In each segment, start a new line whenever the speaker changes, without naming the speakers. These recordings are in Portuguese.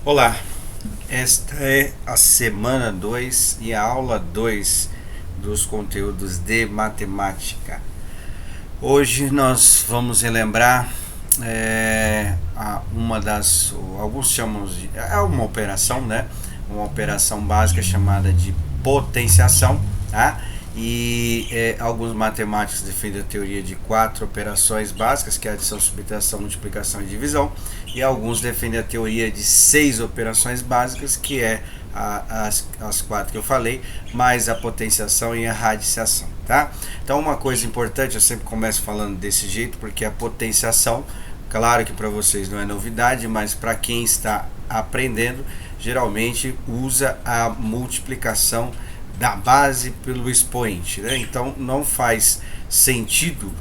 Olá, esta é a semana 2 e a aula 2 dos conteúdos de matemática. Hoje nós vamos relembrar uma das, alguns chamam de, é uma operação, né? Uma operação básica chamada de potenciação, tá? Alguns matemáticos defendem a teoria de quatro operações básicas, que é adição, subtração, multiplicação e divisão, e alguns defendem a teoria de seis operações básicas, que é as quatro que eu falei, mais a potenciação e a radiciação, tá? Então, uma coisa importante, eu sempre começo falando desse jeito, porque a potenciação, claro que para vocês não é novidade, mas para quem está aprendendo, geralmente usa a multiplicação da base pelo expoente, né? Então não faz sentido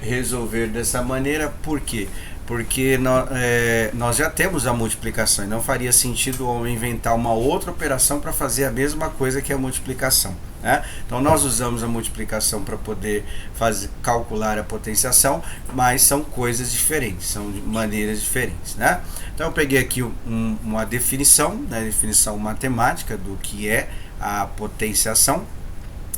resolver dessa maneira. Por quê? Porque nós já temos a multiplicação e não faria sentido inventar uma outra operação para fazer a mesma coisa que a multiplicação, né? Então nós usamos a multiplicação para poder calcular a potenciação, mas são coisas diferentes, são maneiras diferentes, né? Então eu peguei aqui uma definição, né, definição matemática do que é a potenciação,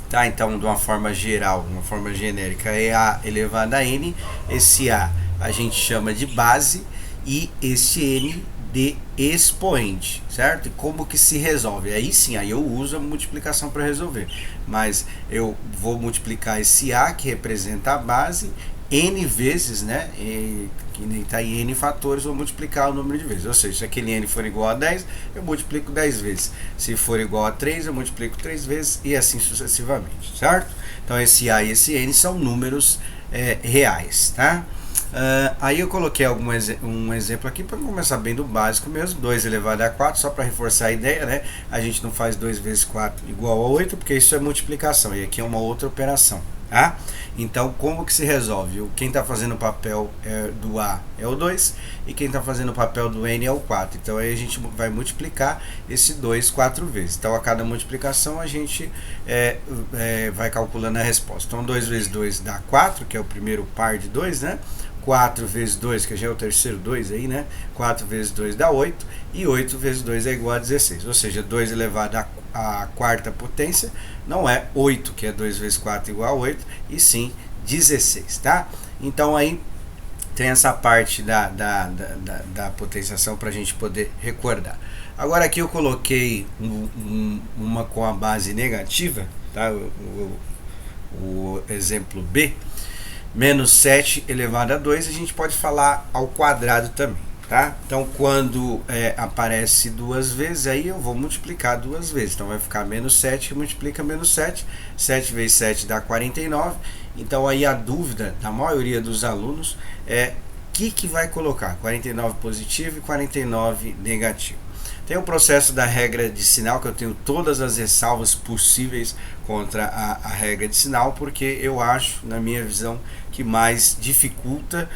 tá? Então, de uma forma geral, uma forma genérica, é A elevado a N. Esse A gente chama de base e esse N de expoente, certo? E como que se resolve? Aí sim, aí eu uso a multiplicação para resolver, mas eu vou multiplicar esse A, que representa a base, N vezes, né? Que nem está em N fatores, vou multiplicar o número de vezes. Ou seja, se aquele N for igual a 10, eu multiplico 10 vezes. Se for igual a 3, eu multiplico 3 vezes e assim sucessivamente, certo? Então esse A e esse N são números reais, tá? Aí eu coloquei um exemplo aqui para começar bem do básico mesmo. 2 elevado a 4, só para reforçar a ideia, né? A gente não faz 2 vezes 4 igual a 8, porque isso é multiplicação e aqui é uma outra operação, tá? Então, como que se resolve? Quem está fazendo o papel do A é o 2 e quem está fazendo o papel do N é o 4. Então, aí a gente vai multiplicar esse 2 4 vezes. Então, a cada multiplicação, a gente vai calculando a resposta. Então, 2 vezes 2 dá 4, que é o primeiro par de 2, né? 4 vezes 2, que já é o terceiro 2 aí, né? 4 vezes 2 dá 8, e 8 vezes 2 é igual a 16. Ou seja, 2 elevado à quarta potência não é 8, que é 2 vezes 4 igual a 8, e sim 16, tá? Então aí tem essa parte da potenciação para a gente poder recordar. Agora aqui eu coloquei uma com a base negativa, tá? O exemplo B. Menos 7 elevado a 2, a gente pode falar ao quadrado também, tá? Então, quando aparece duas vezes, aí eu vou multiplicar duas vezes. Então, vai ficar menos 7 que multiplica menos 7. 7 vezes 7 dá 49. Então, aí a dúvida da maioria dos alunos é que vai colocar? 49 positivo e 49 negativo. Tem o processo da regra de sinal, que eu tenho todas as ressalvas possíveis contra a regra de sinal, porque eu acho, na minha visão, que mais dificulta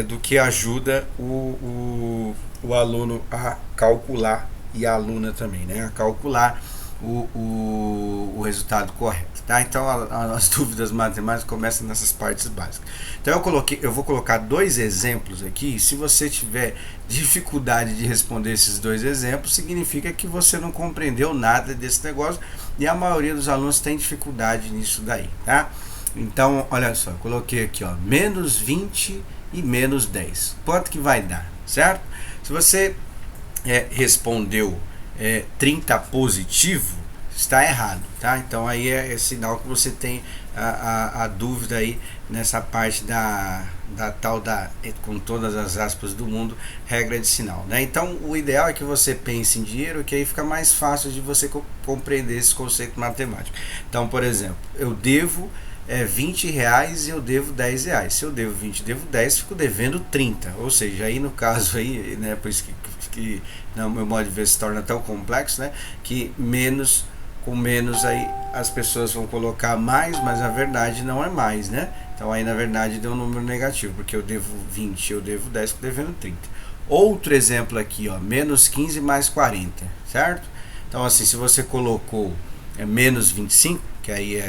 do que ajuda o aluno a calcular, e a aluna também, né? A calcular o resultado correto, tá? Então as dúvidas matemáticas começam nessas partes básicas. Então eu vou colocar dois exemplos aqui. Se você tiver dificuldade de responder esses dois exemplos, significa que você não compreendeu nada desse negócio, e a maioria dos alunos tem dificuldade nisso daí, tá? Então, olha só, eu coloquei aqui, ó, menos 20 e menos 10. Quanto que vai dar, certo? Se você respondeu 30 positivo, está errado, tá? Então aí é sinal que você tem a dúvida aí nessa parte da tal com todas as aspas do mundo, regra de sinal, né? Então o ideal é que você pense em dinheiro, que aí fica mais fácil de você compreender esse conceito matemático. Então, por exemplo, eu devo 20 reais e eu devo 10 reais. Se eu devo 20 e devo 10, fico devendo 30. Ou seja, aí no caso aí, né, por isso que no meu modo de ver se torna tão complexo, né, que menos com menos aí as pessoas vão colocar mais, mas na verdade não é mais, né? Então aí na verdade deu um número negativo, porque eu devo 20, eu devo 10, fico devendo 30. Outro exemplo aqui, ó, menos 15 mais 40, certo? Então assim, se você colocou menos 25, que aí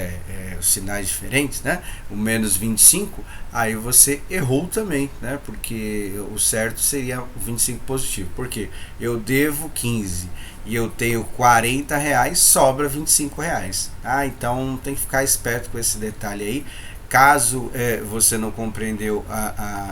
os sinais diferentes, né? O menos 25, aí você errou também, né? Porque o certo seria o 25 positivo. Porque eu devo 15 e eu tenho 40 reais, sobra 25 reais. Ah, então tem que ficar esperto com esse detalhe aí. Caso você não compreendeu,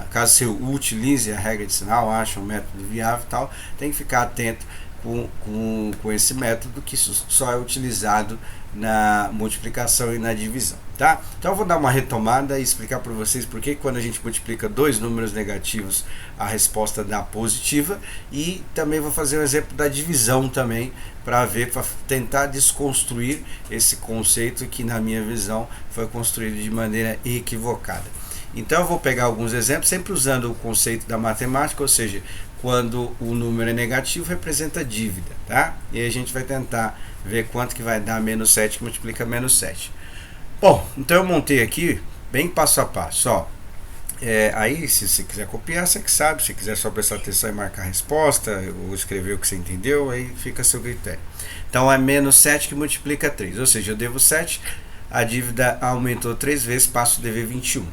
caso você utilize a regra de sinal, acha um método viável e tal, tem que ficar atento com esse método, que só é utilizado na multiplicação e na divisão, tá? Então eu vou dar uma retomada e explicar para vocês por que quando a gente multiplica dois números negativos a resposta dá positiva, e também vou fazer um exemplo da divisão também para ver, para tentar desconstruir esse conceito que na minha visão foi construído de maneira equivocada. Então eu vou pegar alguns exemplos, sempre usando o conceito da matemática, ou seja, quando o número é negativo representa dívida, tá? E aí a gente vai tentar ver quanto que vai dar menos 7 que multiplica menos 7. Bom, então eu montei aqui bem passo a passo, ó. Aí se você quiser copiar, você que sabe, se quiser só prestar atenção e marcar a resposta, ou escrever o que você entendeu, aí fica a seu critério. Então é menos 7 que multiplica 3, ou seja, eu devo 7, a dívida aumentou 3 vezes, passo a dever 21.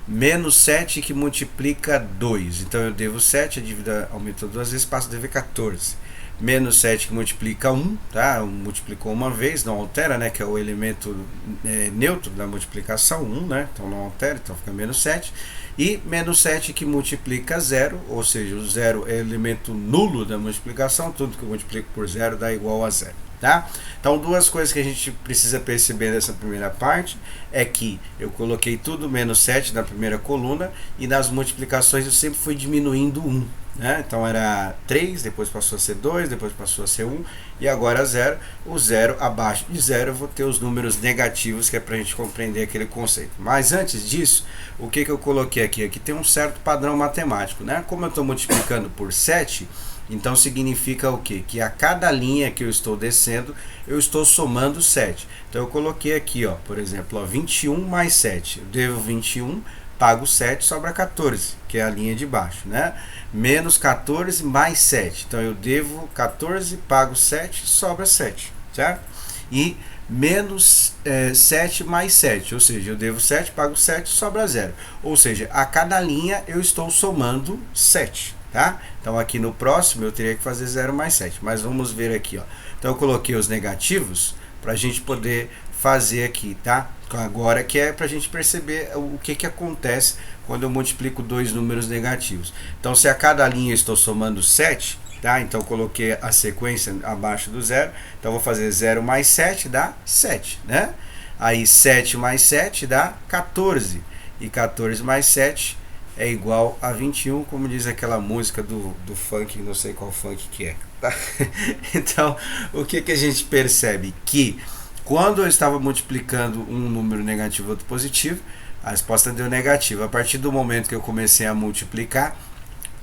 Menos 7 que multiplica 2, então eu devo 7, a dívida aumentou 2 vezes, passo a dever 14. Menos 7 que multiplica 1, tá? Multiplicou uma vez, não altera, né? Que é o elemento neutro da multiplicação, 1, né? Então não altera, então fica menos 7. E menos 7 que multiplica 0, ou seja, o 0 é elemento nulo da multiplicação, tudo que eu multiplico por 0 dá igual a 0. Tá? Então, duas coisas que a gente precisa perceber nessa primeira parte é que eu coloquei tudo menos 7 na primeira coluna, e nas multiplicações eu sempre fui diminuindo 1. Né? Então era 3, depois passou a ser 2, depois passou a ser 1 e agora 0. O 0 abaixo de 0 eu vou ter os números negativos, que é para a gente compreender aquele conceito. Mas antes disso, o que eu coloquei aqui? Aqui tem um certo padrão matemático. Né? Como eu estou multiplicando por 7, então significa o quê? Que a cada linha que eu estou descendo, eu estou somando 7. Então eu coloquei aqui, ó, por exemplo, ó, 21 mais 7. Eu devo 21, pago 7, sobra 14, que é a linha de baixo, né? Menos 14 mais 7. Então eu devo 14, pago 7, sobra 7, certo? E menos 7 mais 7, ou seja, eu devo 7, pago 7, sobra 0. Ou seja, a cada linha eu estou somando 7. Tá? Então aqui no próximo eu teria que fazer 0 mais 7, mas vamos ver aqui, ó. Então eu coloquei os negativos para a gente poder fazer aqui, tá? Agora que é para a gente perceber o que acontece quando eu multiplico dois números negativos. Então se a cada linha eu estou somando 7, tá? Então eu coloquei a sequência abaixo do 0, então eu vou fazer 0 mais 7 dá 7, né? Aí 7 mais 7 dá 14, e 14 mais 7 é igual a 21, como diz aquela música do funk, não sei qual funk que é. Tá? Então, o que a gente percebe? Que quando eu estava multiplicando um número negativo e outro positivo, a resposta deu negativa. A partir do momento que eu comecei a multiplicar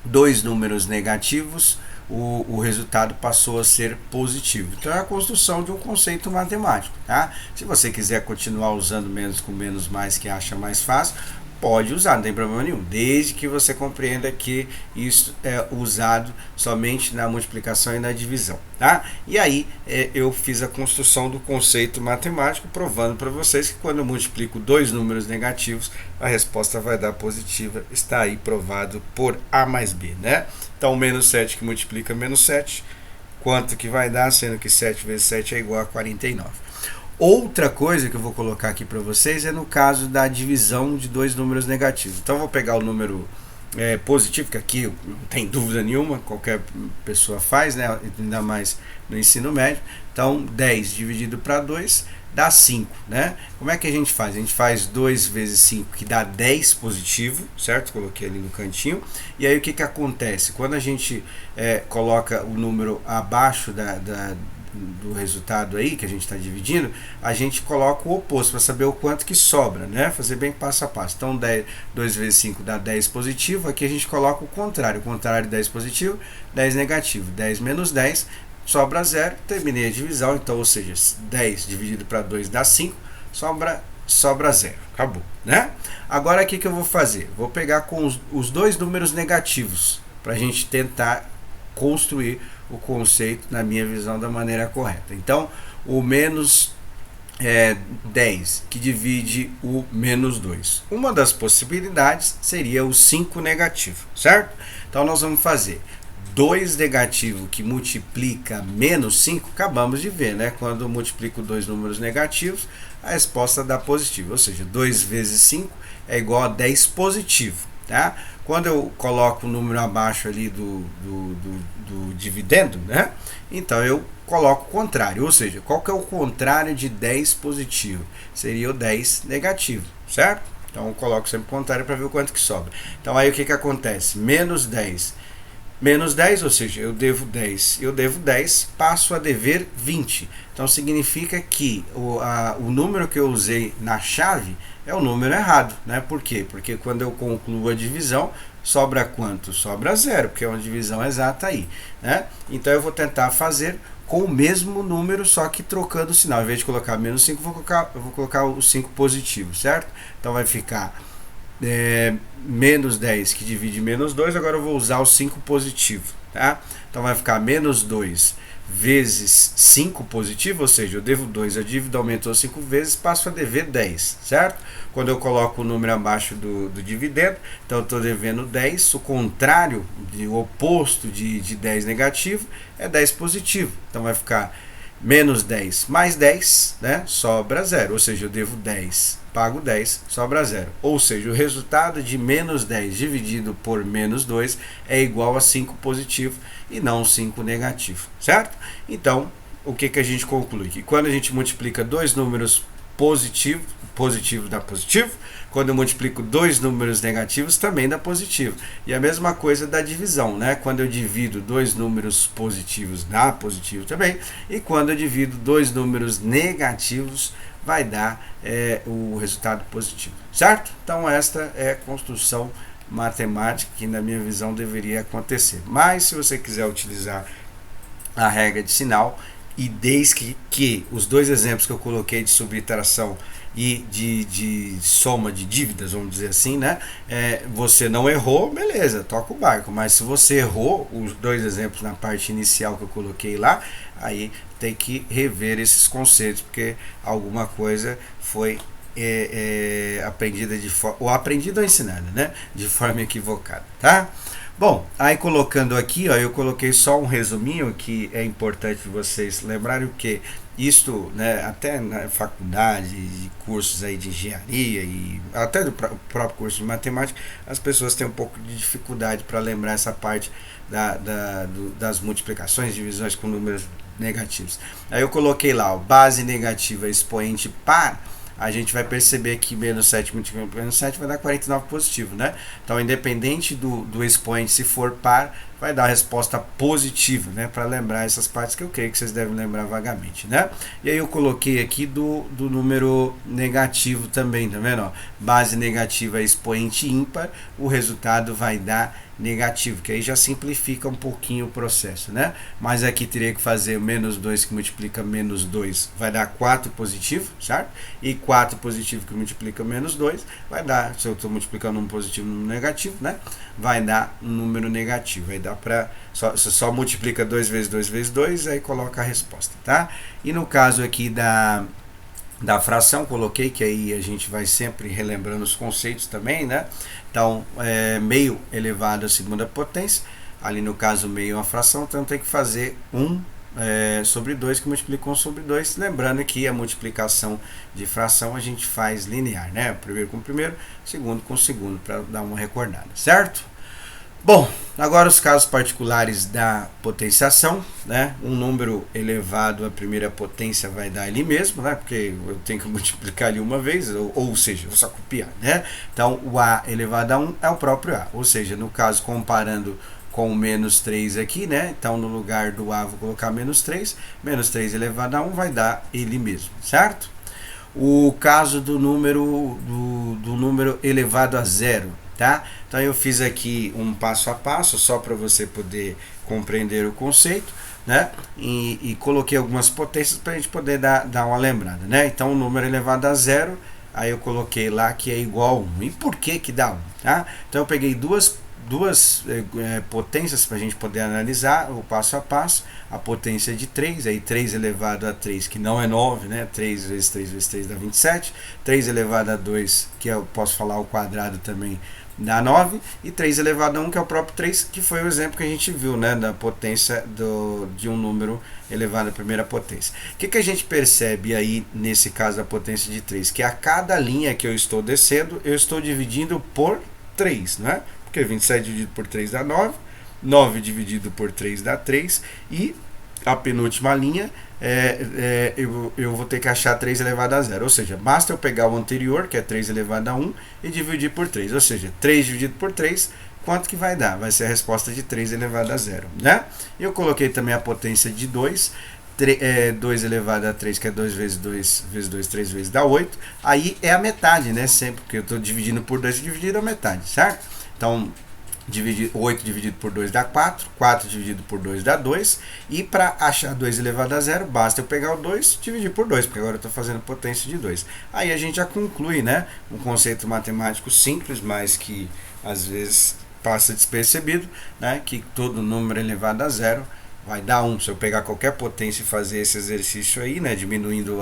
dois números negativos, o resultado passou a ser positivo. Então é a construção de um conceito matemático. Tá? Se você quiser continuar usando menos com menos mais, que acha mais fácil, pode usar, não tem problema nenhum, desde que você compreenda que isso é usado somente na multiplicação e na divisão, tá? E aí eu fiz a construção do conceito matemático, provando para vocês que quando eu multiplico dois números negativos, a resposta vai dar positiva. Está aí provado por A mais B, né? Então menos 7 que multiplica menos 7, quanto que vai dar, sendo que 7 vezes 7 é igual a 49. Outra coisa que eu vou colocar aqui para vocês é no caso da divisão de dois números negativos. Então eu vou pegar o número positivo, que aqui não tem dúvida nenhuma, qualquer pessoa faz, né? Ainda mais no ensino médio. Então 10 dividido para 2 dá 5, né? Como é que a gente faz? A gente faz 2 vezes 5, que dá 10 positivo, certo? Coloquei ali no cantinho. E aí o que acontece? Quando a gente coloca o número abaixo do resultado aí que a gente está dividindo, a gente coloca o oposto para saber o quanto que sobra, né? Fazer bem passo a passo. Então 2 vezes 5 dá 10 positivo, aqui a gente coloca o contrário de 10 positivo, 10 negativo. 10 menos 10 sobra 0, terminei a divisão. Então, ou seja, 10 dividido para 2 dá 5, sobra 0, acabou, né? Agora o que eu vou fazer? Vou pegar com os dois números negativos para a gente tentar construir o conceito, na minha visão, da maneira correta. Então, o menos 10, que divide o menos 2. Uma das possibilidades seria o 5 negativo, certo? Então nós vamos fazer 2 negativo que multiplica menos 5, acabamos de ver, né? Quando eu multiplico dois números negativos, a resposta dá positivo, ou seja, 2 vezes 5 é igual a 10 positivo, tá? Quando eu coloco o número abaixo ali do dividendo, né? Então eu coloco o contrário, ou seja, qual que é o contrário de 10 positivo? Seria o 10 negativo, certo? Então eu coloco sempre o contrário para ver o quanto que sobra. Então aí o que acontece? Menos 10. Menos 10, ou seja, eu devo 10, passo a dever 20. Então significa que o número que eu usei na chave é o número errado, né? Por quê? Porque quando eu concluo a divisão, sobra quanto? Sobra 0, porque é uma divisão exata aí, né? Então eu vou tentar fazer com o mesmo número, só que trocando o sinal. Em vez de colocar menos 5, eu vou colocar o 5 positivo, certo? Então vai ficar menos 10 que divide menos 2, agora eu vou usar o 5 positivo, tá? Então vai ficar menos 2 vezes 5 positivo, ou seja, eu devo 2, a dívida aumentou 5 vezes, passo a dever 10, certo? Quando eu coloco o número abaixo do dividendo, então eu estou devendo 10, o contrário, o oposto de 10 negativo é 10 positivo, então vai ficar menos 10 mais 10, né? Sobra 0, ou seja, eu devo 10, pago 10, sobra 0. Ou seja, o resultado de menos 10 dividido por menos 2 é igual a 5 positivo e não 5 negativo, certo? Então, o que a gente conclui? Que quando a gente multiplica dois números positivos, positivo dá positivo, quando eu multiplico dois números negativos também dá positivo. E a mesma coisa da divisão, né? Quando eu divido dois números positivos dá positivo também, e quando eu divido dois números negativos vai dar o resultado positivo, certo? Então esta é a construção matemática que na minha visão deveria acontecer. Mas se você quiser utilizar a regra de sinal, e desde que os dois exemplos que eu coloquei de subtração e de soma de dívidas, vamos dizer assim, né? Você não errou, beleza, toca o barco. Mas se você errou os dois exemplos na parte inicial que eu coloquei lá, aí tem que rever esses conceitos, porque alguma coisa foi aprendida ou aprendida ou ensinada, né? De forma equivocada, tá? Bom, aí colocando aqui, ó, eu coloquei só um resuminho que é importante vocês lembrarem o que isto, né, até na faculdade, de cursos aí de engenharia e até do próprio curso de matemática, as pessoas têm um pouco de dificuldade para lembrar essa parte das multiplicações, divisões com números negativos. Aí eu coloquei lá, ó, base negativa expoente par. A gente vai perceber que menos 7 multiplicado por menos 7 vai dar 49 positivo, né? Então, independente do expoente, se for par, vai dar a resposta positiva, né? Para lembrar essas partes que eu creio que vocês devem lembrar vagamente, né? E aí eu coloquei aqui do número negativo também, tá vendo? Ó, base negativa é expoente ímpar, o resultado vai dar negativo, que aí já simplifica um pouquinho o processo, né? Mas aqui teria que fazer menos 2 que multiplica menos 2 vai dar 4 positivo, certo? E 4 positivo que multiplica menos 2 vai dar, se eu estou multiplicando um positivo e um negativo, né? Vai dar um número negativo. Aí dá para você só multiplica 2 vezes 2 vezes 2, aí coloca a resposta, tá? E no caso aqui da fração, coloquei que aí a gente vai sempre relembrando os conceitos também, né? Então, meio elevado à segunda potência, ali no caso meio é uma fração, então tem que fazer 1 sobre 2 que multiplica 1 sobre 2, lembrando que a multiplicação de fração a gente faz linear, né? Primeiro com primeiro, segundo com segundo, para dar uma recordada, certo? Bom, agora os casos particulares da potenciação, né? Um número elevado à primeira potência vai dar ele mesmo, né? Porque eu tenho que multiplicar ele uma vez, ou seja, vou só copiar, né? Então, o a elevado a 1 é o próprio a, ou seja, no caso, comparando com o menos 3 aqui, né? Então, no lugar do a, vou colocar menos 3 elevado a 1 vai dar ele mesmo, certo? O caso do número elevado a zero, tá? Então eu fiz aqui um passo a passo só para você poder compreender o conceito, né? E coloquei algumas potências para a gente poder dar uma lembrada, né? Então o número elevado a zero, aí eu coloquei lá que é igual a 1. E por que dá 1? Tá? Então eu peguei duas duas potências para a gente poder analisar o passo a passo. A potência de 3, aí 3 elevado a 3, que não é 9, né? 3 vezes 3 vezes 3 dá 27. 3 elevado a 2, que eu posso falar ao quadrado também, dá 9. E 3 elevado a 1, que é o próprio 3, que foi o exemplo que a gente viu, né? Da potência de um número elevado à primeira potência. O que a gente percebe aí, nesse caso da potência de 3? Que a cada linha que eu estou descendo, eu estou dividindo por 3, né? Porque 27 dividido por 3 dá 9. 9 dividido por 3 dá 3, e a penúltima linha eu vou ter que achar 3 elevado a 0, ou seja, basta eu pegar o anterior, que é 3 elevado a 1, e dividir por 3, ou seja, 3 dividido por 3, quanto que vai dar? Vai ser a resposta de 3 elevado a 0, né? Eu coloquei também a potência de 2, 2 elevado a 3, que é 2 vezes 2 vezes 2, 3 vezes dá 8, aí é a metade, né? Sempre que eu estou dividindo por 2, dividido a metade, certo? Então, 8 dividido por 2 dá 4, 4 dividido por 2 dá 2, e para achar 2 elevado a 0, basta eu pegar o 2 e dividir por 2, porque agora eu estou fazendo potência de 2. Aí a gente já conclui, né, um conceito matemático simples, mas que às vezes passa despercebido, né, que todo número elevado a 0 vai dar 1. Se eu pegar qualquer potência e fazer esse exercício aí, né, diminuindo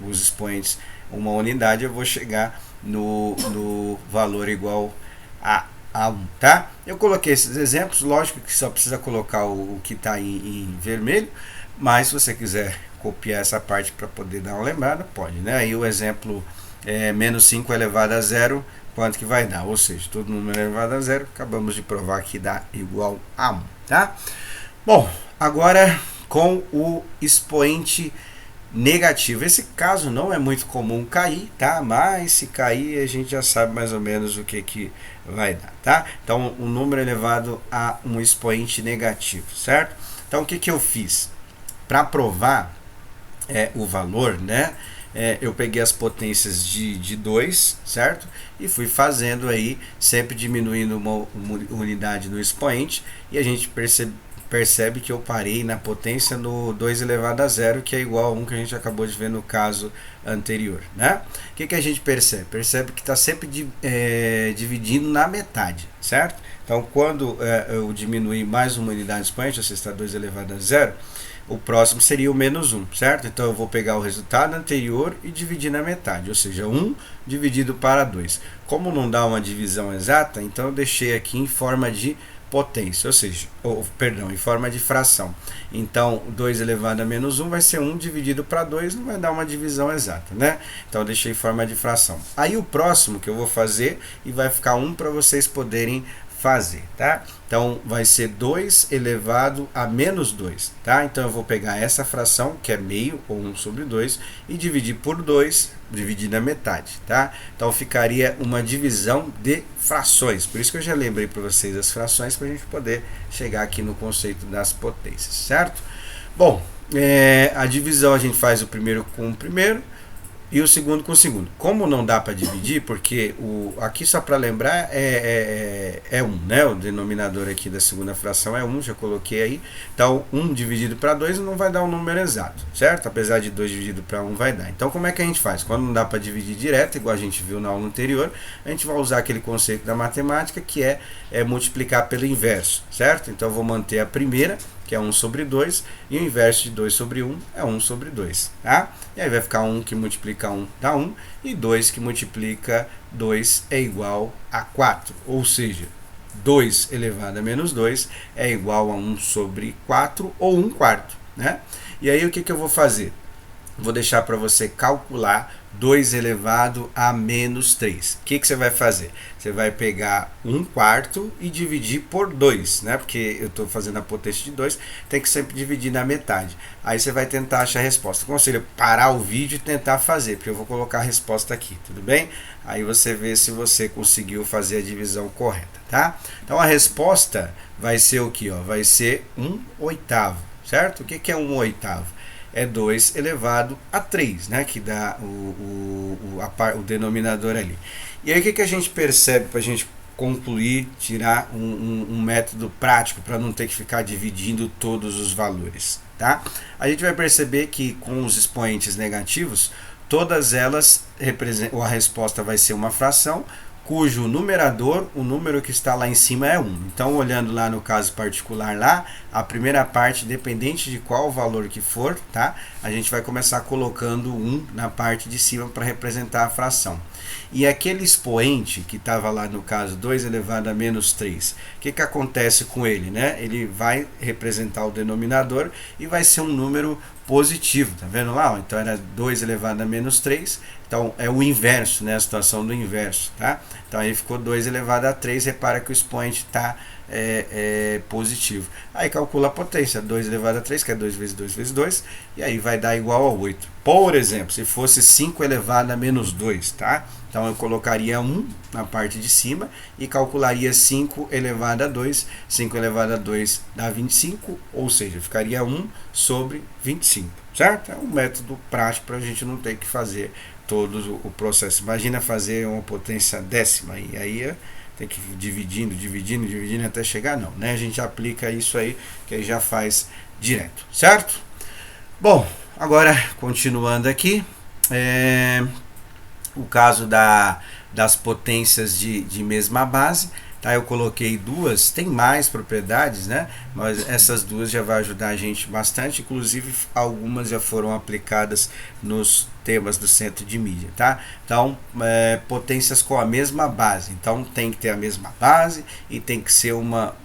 os expoentes uma unidade, eu vou chegar no valor igual a 1, tá? Eu coloquei esses exemplos, lógico que só precisa colocar o que está em vermelho, mas se você quiser copiar essa parte para poder dar uma lembrada, pode, né? Aí o exemplo menos 5 elevado a 0, quanto que vai dar? Ou seja, todo número elevado a 0, acabamos de provar que dá igual a 1, tá? Bom, agora com o expoente negativo. Esse caso não é muito comum cair, tá? Mas se cair, a gente já sabe mais ou menos o que vai dar, tá? Então, um número elevado a um expoente negativo, certo? Então, o que eu fiz? Para provar o valor, né? Eu peguei as potências de 2, certo? E fui fazendo aí, sempre diminuindo uma unidade no expoente, e a gente percebe que eu parei na potência no 2 elevado a 0, que é igual a 1 que a gente acabou de ver no caso anterior, né? O que a gente percebe? Percebe que está sempre dividindo na metade, certo? Então, quando eu diminuir mais uma unidade de expoente, ou seja, está 2 elevado a 0, o próximo seria o menos 1, certo? Então, eu vou pegar o resultado anterior e dividir na metade, ou seja, 1 dividido para 2. Como não dá uma divisão exata, então eu deixei aqui em forma de potência, ou seja, em forma de fração. Então, 2 elevado a menos 1 vai ser 1 dividido para 2, não vai dar uma divisão exata, né? Então, eu deixei em forma de fração. Aí, o próximo que eu vou fazer, e vai ficar 1 para vocês poderem fazer, tá? Então, vai ser 2 elevado a menos 2, tá? Então, eu vou pegar essa fração, que é meio, ou 1 sobre 2, e dividir por 2, dividir na metade, tá? Então, ficaria uma divisão de frações. Por isso que eu já lembrei para vocês as frações, para a gente poder chegar aqui no conceito das potências, certo? Bom, a divisão a gente faz o primeiro com o primeiro, e o segundo com o segundo. Como não dá para dividir, porque aqui só para lembrar é 1, né? O denominador aqui da segunda fração é 1, já coloquei aí. Então, 1 dividido para 2 não vai dar um número exato, certo? Apesar de 2 dividido para 1 vai dar. Então, como é que a gente faz? Quando não dá para dividir direto, igual a gente viu na aula anterior, a gente vai usar aquele conceito da matemática que é multiplicar pelo inverso, certo? Então, eu vou manter a primeira, que é 1 sobre 2, e o inverso de 2 sobre 1 é 1 sobre 2, tá? E aí vai ficar 1 que multiplica 1 dá 1, e 2 que multiplica 2 é igual a 4, ou seja, 2 elevado a menos 2 é igual a 1 sobre 4, ou 1 quarto, né? E aí o que eu vou fazer? Vou deixar para você calcular 2 elevado a menos 3. O que você vai fazer? Você vai pegar 1 quarto e dividir por 2, né? Porque eu estou fazendo a potência de 2, tem que sempre dividir na metade. Aí você vai tentar achar a resposta. Aconselho parar o vídeo e tentar fazer, porque eu vou colocar a resposta aqui, tudo bem? Aí você vê se você conseguiu fazer a divisão correta, tá? Então a resposta vai ser o que? Vai ser 1/8, certo? O que é 1/8? É 2 elevado a 3, né? Que dá o denominador ali. E aí o que a gente percebe para a gente concluir, tirar um método prático para não ter que ficar dividindo todos os valores, tá? A gente vai perceber que com os expoentes negativos, todas elas representam, a resposta vai ser uma fração, cujo numerador, o número que está lá em cima é 1. Então, olhando lá no caso particular lá, a primeira parte, dependente de qual valor que for, tá? A gente vai começar colocando 1 na parte de cima para representar a fração. E aquele expoente que estava lá no caso 2 elevado a menos 3, o que acontece com ele, né? Ele vai representar o denominador e vai ser um número positivo, tá vendo lá? Então era 2 elevado a menos 3, então é o inverso, né? A situação do inverso, tá? Então aí ficou 2 elevado a 3, repara que o expoente está positivo. Aí calcula a potência, 2 elevado a 3, que é 2 vezes 2 vezes 2, e aí vai dar igual a 8. Por exemplo, se fosse 5 elevado a menos 2, tá? Então eu colocaria 1 na parte de cima e calcularia 5 elevado a 2. 5 elevado a 2 dá 25, ou seja, ficaria 1 sobre 25, certo? É um método prático para a gente não ter que fazer todo o processo. Imagina fazer uma potência décima, e aí tem que ir dividindo até chegar, não, né? A gente aplica isso aí, que aí já faz direto, certo? Bom, agora continuando aqui, o caso das potências de mesma base, tá? Eu coloquei duas, tem mais propriedades, né? Mas essas duas já vai ajudar a gente bastante, inclusive algumas já foram aplicadas nos temas do centro de mídia, tá? Então, potências com a mesma base, então tem que ter a mesma base e tem que ser uma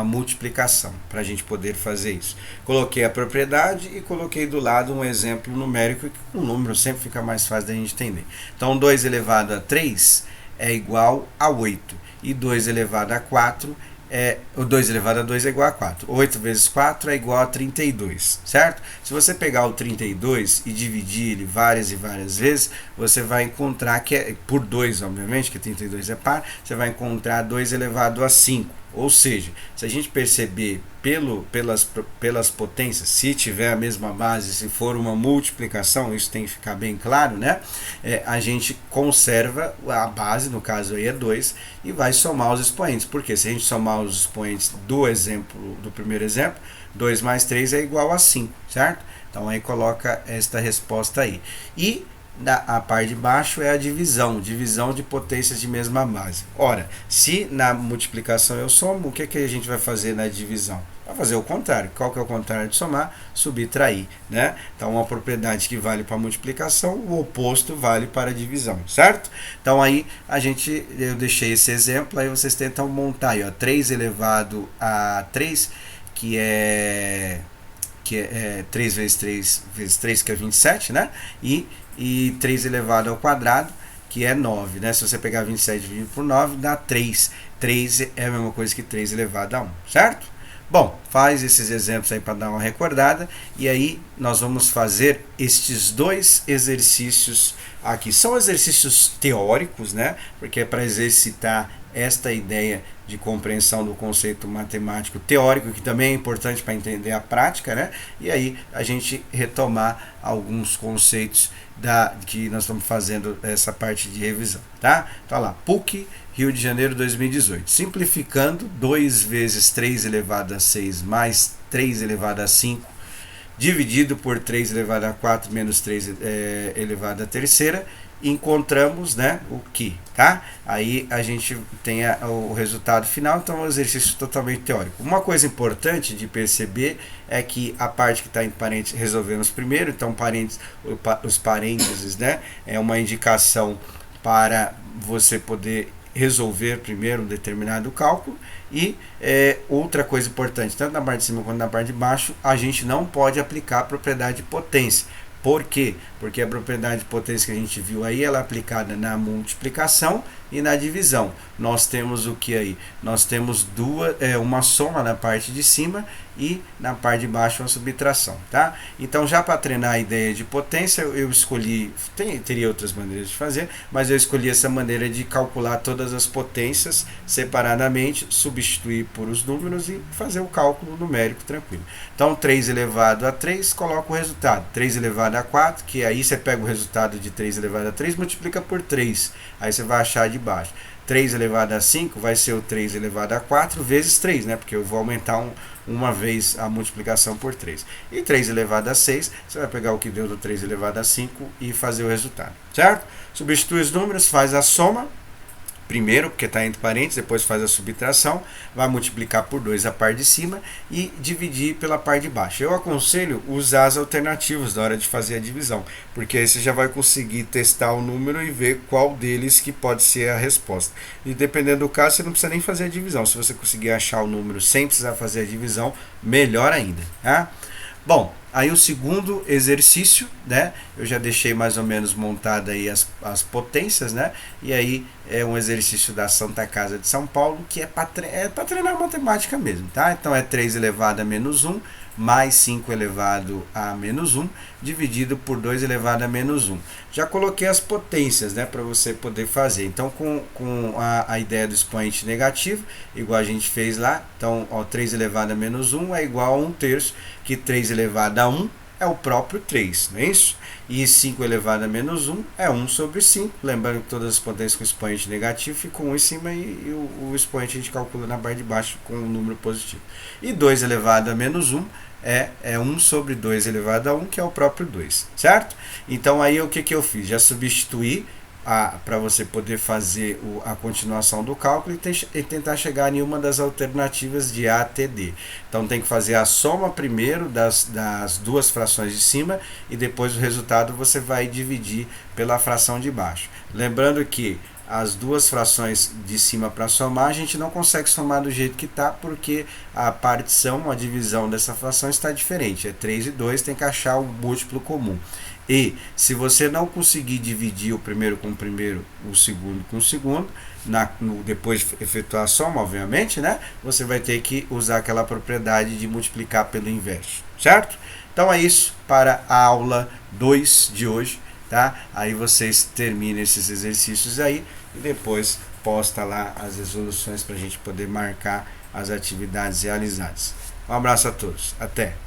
multiplicação para a gente poder fazer isso. Coloquei a propriedade e coloquei do lado um exemplo numérico, que o número sempre fica mais fácil da gente entender. Então, 2 elevado a 3 é igual a 8 e 2 elevado a 4 o 2 elevado a 2 é igual a 4. 8 vezes 4 é igual a 32, certo? Se você pegar o 32 e dividir ele várias e várias vezes, você vai encontrar que por 2, obviamente, que 32 é par, você vai encontrar 2 elevado a 5. Ou seja, se a gente perceber pelas potências, se tiver a mesma base, se for uma multiplicação, isso tem que ficar bem claro, né? A gente conserva a base, no caso aí é 2, e vai somar os expoentes. Porque se a gente somar os expoentes do primeiro exemplo, 2 mais 3 é igual a 5, certo? Então aí coloca esta resposta aí. E a parte de baixo é a divisão de potências de mesma base. Ora, se na multiplicação eu somo, o que a gente vai fazer na divisão? Vai fazer o contrário. Qual que é o contrário de somar? Subtrair, né? Então, uma propriedade que vale para multiplicação, o oposto vale para a divisão, certo? Então, aí eu deixei esse exemplo, aí vocês tentam montar aí, ó, 3 elevado a 3, que é 3 vezes 3 vezes 3, que é 27, né? E 3 elevado ao quadrado, que é 9, né? Se você pegar 27 dividido por 9, dá 3. 3 é a mesma coisa que 3 elevado a 1, certo? Bom, faz esses exemplos aí para dar uma recordada, e aí nós vamos fazer estes dois exercícios aqui. São exercícios teóricos, né? Porque é para exercitar esta ideia de compreensão do conceito matemático teórico, que também é importante para entender a prática, né? E aí a gente retomar alguns conceitos que nós estamos fazendo essa parte de revisão, tá? Então lá, PUC, Rio de Janeiro 2018. Simplificando, 2 vezes 3 elevado a 6 mais 3 elevado a 5, dividido por 3 elevado a 4 menos 3 elevado a terceira, encontramos, né, o que, tá? Aí a gente tem o resultado final, então é um exercício totalmente teórico. Uma coisa importante de perceber é que a parte que está em parênteses resolvemos primeiro, então os parênteses, né, é uma indicação para você poder resolver primeiro um determinado cálculo. E outra coisa importante, tanto na parte de cima quanto na parte de baixo, a gente não pode aplicar a propriedade de potência. Por quê? Porque a propriedade de potência que a gente viu aí, ela é aplicada na multiplicação e na divisão. Nós temos o que aí? Nós temos uma soma na parte de cima e na parte de baixo uma subtração, tá? Então, já para treinar a ideia de potência, eu escolhi, teria outras maneiras de fazer, mas eu escolhi essa maneira de calcular todas as potências separadamente, substituir por os números e fazer o cálculo numérico tranquilo. Então, 3 elevado a 3, coloca o resultado. 3 elevado a 4, que aí você pega o resultado de 3 elevado a 3, multiplica por 3. Aí você vai achar de baixo. 3 elevado a 5 vai ser o 3 elevado a 4 vezes 3, né? Porque eu vou aumentar uma vez a multiplicação por 3. E 3 elevado a 6, você vai pegar o que deu do 3 elevado a 5 e fazer o resultado, certo? Substitui os números, faz a soma primeiro, porque está entre parênteses, depois faz a subtração, vai multiplicar por 2 a parte de cima e dividir pela parte de baixo. Eu aconselho usar as alternativas na hora de fazer a divisão, porque aí você já vai conseguir testar o número e ver qual deles que pode ser a resposta. E dependendo do caso, você não precisa nem fazer a divisão. Se você conseguir achar o número sem precisar fazer a divisão, melhor ainda, tá? Bom, aí o segundo exercício, né? Eu já deixei mais ou menos montada aí as potências, né? E aí é um exercício da Santa Casa de São Paulo, que é para treinar matemática mesmo, tá? Então é 3 elevado a menos 1 mais 5 elevado a menos 1 dividido por 2 elevado a menos 1. Já coloquei as potências, né, para você poder fazer. Então, com a ideia do expoente negativo, igual a gente fez lá, então, ó, 3 elevado a menos 1 é igual a 1/3, que 3 elevado a 1 é o próprio 3, não é isso? E 5 elevado a menos 1 é 1 sobre 5. Lembrando que todas as potências com expoente negativo ficam 1 em cima e o expoente a gente calcula na barra de baixo com um número positivo. E 2 elevado a menos 1 é 1 sobre 2 elevado a 1, que é o próprio 2, certo? Então aí o que eu fiz? Já substituí para você poder fazer a continuação do cálculo e tentar chegar em uma das alternativas de A até D. Então tem que fazer a soma primeiro das duas frações de cima e depois o resultado você vai dividir pela fração de baixo. Lembrando que as duas frações de cima para somar, a gente não consegue somar do jeito que está, porque a partição, a divisão dessa fração está diferente. É 3 e 2, tem que achar o múltiplo comum. E se você não conseguir dividir o primeiro com o primeiro, o segundo com o segundo, depois de efetuar a soma, obviamente, né? Você vai ter que usar aquela propriedade de multiplicar pelo inverso, certo? Então é isso para a aula 2 de hoje, tá? Aí vocês terminam esses exercícios aí e depois posta lá as resoluções para a gente poder marcar as atividades realizadas. Um abraço a todos, até!